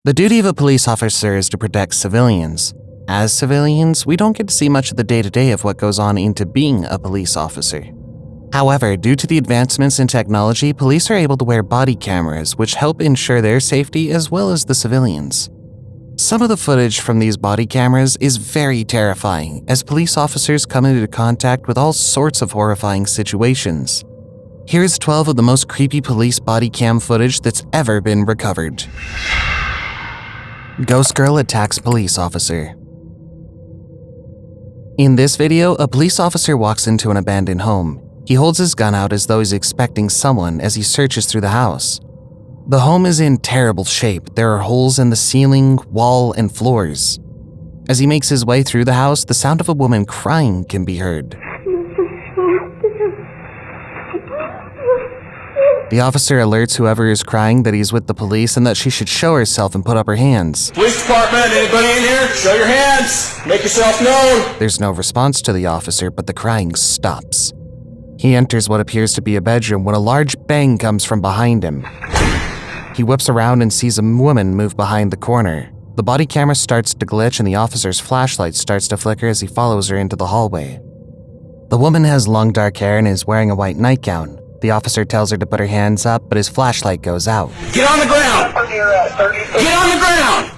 The duty of a police officer is to protect civilians. As civilians, we don't get to see much of the day-to-day of what goes on into being a police officer. However, due to the advancements in technology, police are able to wear body cameras, which help ensure their safety as well as the civilians. Some of the footage from these body cameras is very terrifying, as police officers come into contact with all sorts of horrifying situations. Here's 12 of the most creepy police body cam footage that's ever been recovered. Ghost girl attacks police officer. In this video, a police officer walks into an abandoned home. He holds his gun out as though he's expecting someone as he searches through the house. The home is in terrible shape. There are holes in the ceiling, wall, and floors. As he makes his way through the house, the sound of a woman crying can be heard. The officer alerts whoever is crying that he's with the police and that she should show herself and put up her hands. Police department, anybody in here? Show your hands. Make yourself known. There's no response to the officer, but the crying stops. He enters what appears to be a bedroom when a large bang comes from behind him. He whips around and sees a woman move behind the corner. The body camera starts to glitch and the officer's flashlight starts to flicker as he follows her into the hallway. The woman has long dark hair and is wearing a white nightgown. The officer tells her to put her hands up, but his flashlight goes out. Get on the ground! Get on the ground!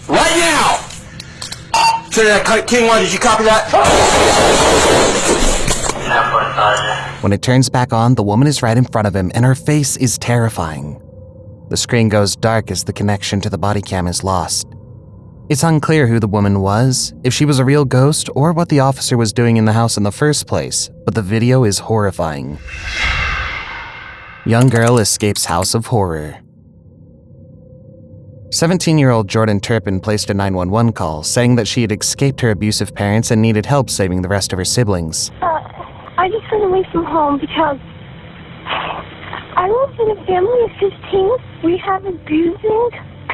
Right now! King 1, did you copy that? When it turns back on, the woman is right in front of him and her face is terrifying. The screen goes dark as the connection to the body cam is lost. It's unclear who the woman was, if she was a real ghost, or what the officer was doing in the house in the first place, but the video is horrifying. Young girl escapes house of horror. 17-year-old Jordan Turpin placed a 911 call saying that she had escaped her abusive parents and needed help saving the rest of her siblings. I just ran away from home because I live in a family of 15. We have abusing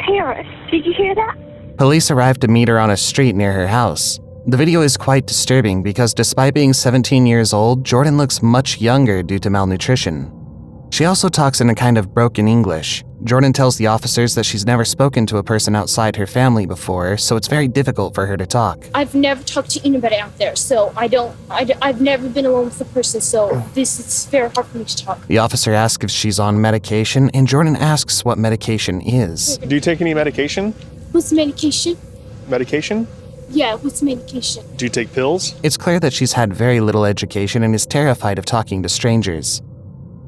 parents. Did you hear that? Police arrived to meet her on a street near her house. The video is quite disturbing because despite being 17 years old, Jordan looks much younger due to malnutrition. She also talks in a kind of broken English. Jordan tells the officers that she's never spoken to a person outside her family before, so it's very difficult for her to talk. I've never talked to anybody out there, so I've never been alone with a person, so this is very hard for me to talk. The officer asks if she's on medication, and Jordan asks what medication is. Do you take any medication? What's medication? Medication? Yeah, what's medication? Do you take pills? It's clear that she's had very little education and is terrified of talking to strangers.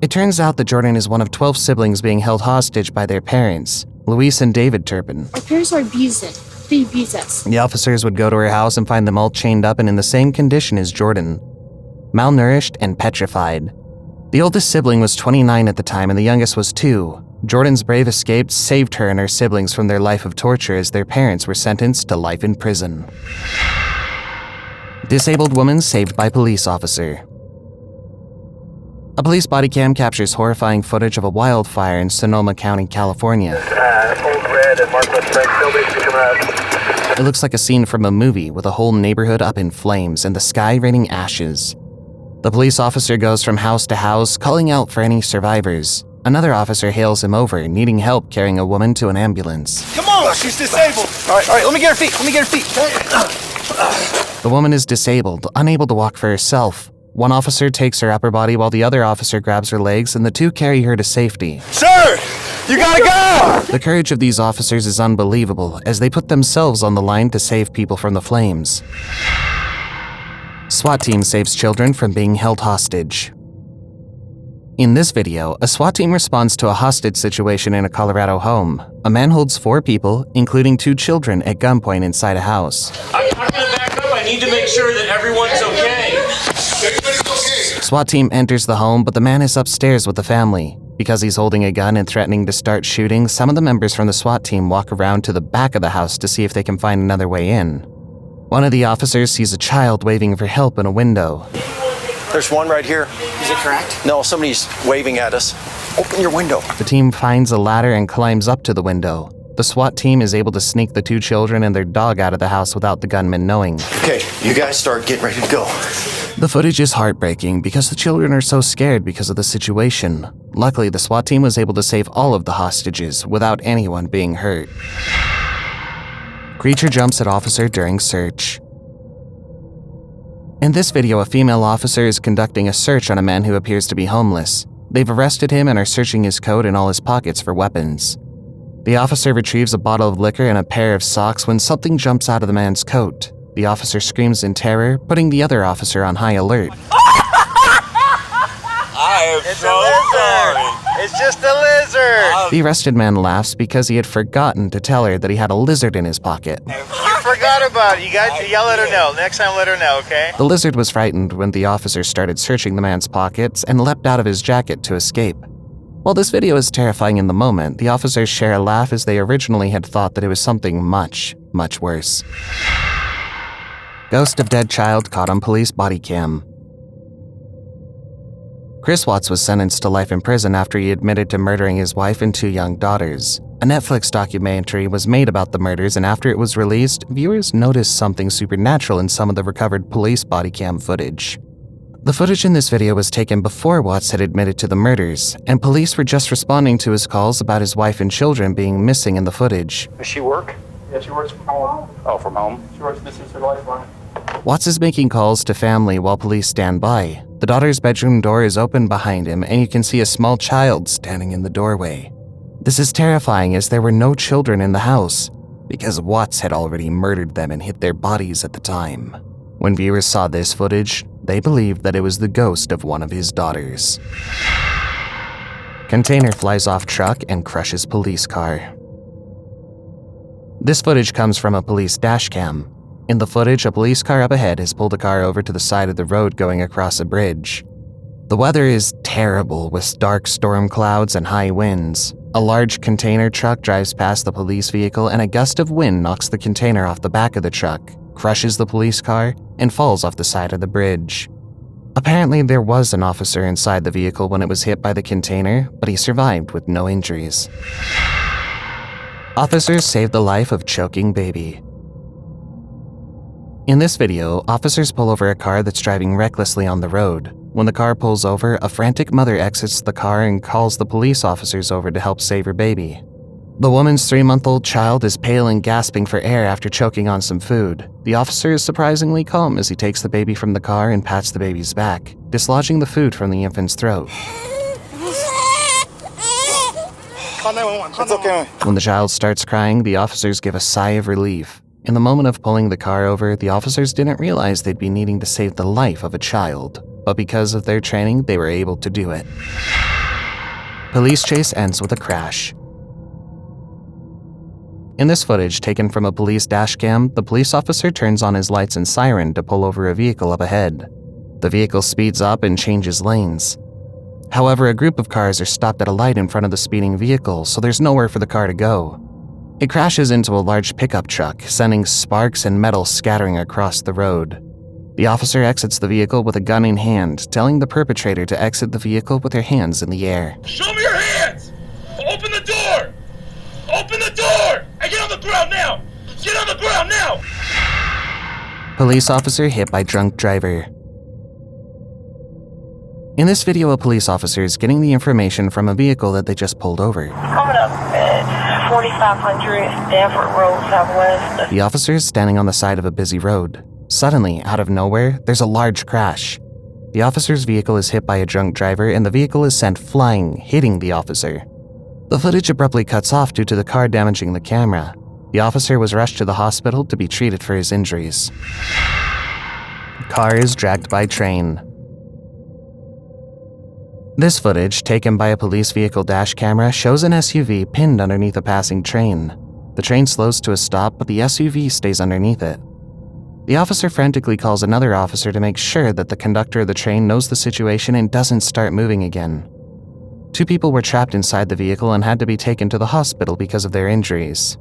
It turns out that Jordan is one of 12 siblings being held hostage by their parents, Luis and David Turpin. Our parents are abusing. They abuse us. The officers would go to her house and find them all chained up and in the same condition as Jordan, malnourished and petrified. The oldest sibling was 29 at the time and the youngest was 2. Jordan's brave escape saved her and her siblings from their life of torture as their parents were sentenced to life in prison. Disabled woman saved by police officer. A police body cam captures horrifying footage of a wildfire in Sonoma County, California. It looks like a scene from a movie with a whole neighborhood up in flames and the sky raining ashes. The police officer goes from house to house, calling out for any survivors. Another officer hails him over, needing help carrying a woman to an ambulance. Come on, she's disabled. All right, let me get her feet. The woman is disabled, unable to walk for herself. One officer takes her upper body while the other officer grabs her legs and the two carry her to safety. Sir, you gotta go! The courage of these officers is unbelievable as they put themselves on the line to save people from the flames. SWAT team saves children from being held hostage. In this video, a SWAT team responds to a hostage situation in a Colorado home. A man holds 4 people, including 2 children, at gunpoint inside a house. I'm gonna back up. I need to make sure that everyone's okay. SWAT team enters the home, but the man is upstairs with the family. Because he's holding a gun and threatening to start shooting, some of the members from the SWAT team walk around to the back of the house to see if they can find another way in. One of the officers sees a child waving for help in a window. There's one right here. Is it cracked? No, somebody's waving at us. Open your window. The team finds a ladder and climbs up to the window. The SWAT team is able to sneak the 2 children and their dog out of the house without the gunman knowing. Okay, you guys start getting ready to go. The footage is heartbreaking because the children are so scared because of the situation. Luckily, the SWAT team was able to save all of the hostages without anyone being hurt. Creature jumps at officer during search. In this video, a female officer is conducting a search on a man who appears to be homeless. They've arrested him and are searching his coat and all his pockets for weapons. The officer retrieves a bottle of liquor and a pair of socks when something jumps out of the man's coat. The officer screams in terror, putting the other officer on high alert. It's a lizard! It's just a lizard! The arrested man laughs because he had forgotten to tell her that he had a lizard in his pocket. You forgot about it. You got to let her know. Next time, let her know, okay? The lizard was frightened when the officer started searching the man's pockets and leapt out of his jacket to escape. While this video is terrifying in the moment, the officers share a laugh as they originally had thought that it was something much, much worse. Ghost of dead child caught on police body cam. Chris Watts was sentenced to life in prison after he admitted to murdering his wife and 2 young daughters. A Netflix documentary was made about the murders, and after it was released, viewers noticed something supernatural in some of the recovered police body cam footage. The footage in this video was taken before Watts had admitted to the murders, and police were just responding to his calls about his wife and children being missing in the footage. Does she work? Yeah, she works from home. Oh, from home? She works This Is Her Lifeline. Watts is making calls to family while police stand by. The daughter's bedroom door is open behind him, and you can see a small child standing in the doorway. This is terrifying as there were no children in the house, because Watts had already murdered them and hid their bodies at the time. When viewers saw this footage, they believed that it was the ghost of one of his daughters. Container flies off truck and crushes police car. This footage comes from a police dash cam. In the footage, a police car up ahead has pulled a car over to the side of the road going across a bridge. The weather is terrible with dark storm clouds and high winds. A large container truck drives past the police vehicle, and a gust of wind knocks the container off the back of the truck, crushes the police car, and falls off the side of the bridge. Apparently, there was an officer inside the vehicle when it was hit by the container, but he survived with no injuries. Officers saved the life of choking baby. In this video, officers pull over a car that's driving recklessly on the road. When the car pulls over, a frantic mother exits the car and calls the police officers over to help save her baby. The woman's 3-month-old child is pale and gasping for air after choking on some food. The officer is surprisingly calm as he takes the baby from the car and pats the baby's back, dislodging the food from the infant's throat. It's okay. When the child starts crying, the officers give a sigh of relief. In the moment of pulling the car over, the officers didn't realize they'd be needing to save the life of a child, but because of their training, they were able to do it. Police chase ends with a crash. In this footage, taken from a police dash cam, the police officer turns on his lights and siren to pull over a vehicle up ahead. The vehicle speeds up and changes lanes. However, a group of cars are stopped at a light in front of the speeding vehicle, so there's nowhere for the car to go. It crashes into a large pickup truck, sending sparks and metal scattering across the road. The officer exits the vehicle with a gun in hand, telling the perpetrator to exit the vehicle with her hands in the air. Show me your hands! Open the door! Open the door! And get on the ground now! Get on the ground now! Police officer hit by drunk driver. In this video, a police officer is getting the information from a vehicle that they just pulled over. Coming up at 4500 Stanford Road Southwest. The officer is standing on the side of a busy road. Suddenly, out of nowhere, there's a large crash. The officer's vehicle is hit by a drunk driver, and the vehicle is sent flying, hitting the officer. The footage abruptly cuts off due to the car damaging the camera. The officer was rushed to the hospital to be treated for his injuries. Car is dragged by train. This footage, taken by a police vehicle dash camera, shows an SUV pinned underneath a passing train. The train slows to a stop, but the SUV stays underneath it. The officer frantically calls another officer to make sure that the conductor of the train knows the situation and doesn't start moving again. 2 people were trapped inside the vehicle and had to be taken to the hospital because of their injuries.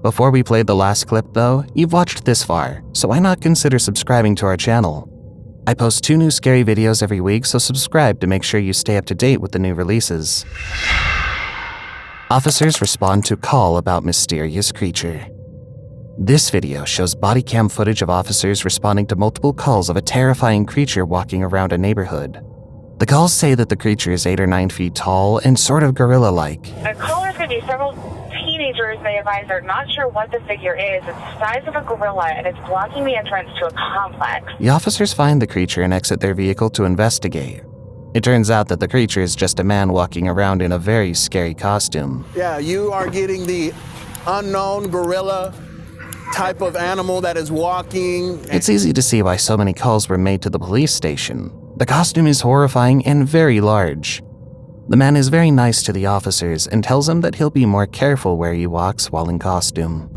Before we played the last clip though, you've watched this far, so why not consider subscribing to our channel? I post 2 new scary videos every week, so subscribe to make sure you stay up to date with the new releases. Officers respond to call about mysterious creature. This video shows body cam footage of officers responding to multiple calls of a terrifying creature walking around a neighborhood. The calls say that the creature is 8 or 9 feet tall and sort of gorilla-like. The caller's going to be several teenagers, they advise they're not sure what the figure is. It's the size of a gorilla and it's blocking the entrance to a complex. The officers find the creature and exit their vehicle to investigate. It turns out that the creature is just a man walking around in a very scary costume. Yeah, you are getting the unknown gorilla type of animal that is walking. It's easy to see why so many calls were made to the police station. The costume is horrifying and very large. The man is very nice to the officers and tells them that he'll be more careful where he walks while in costume.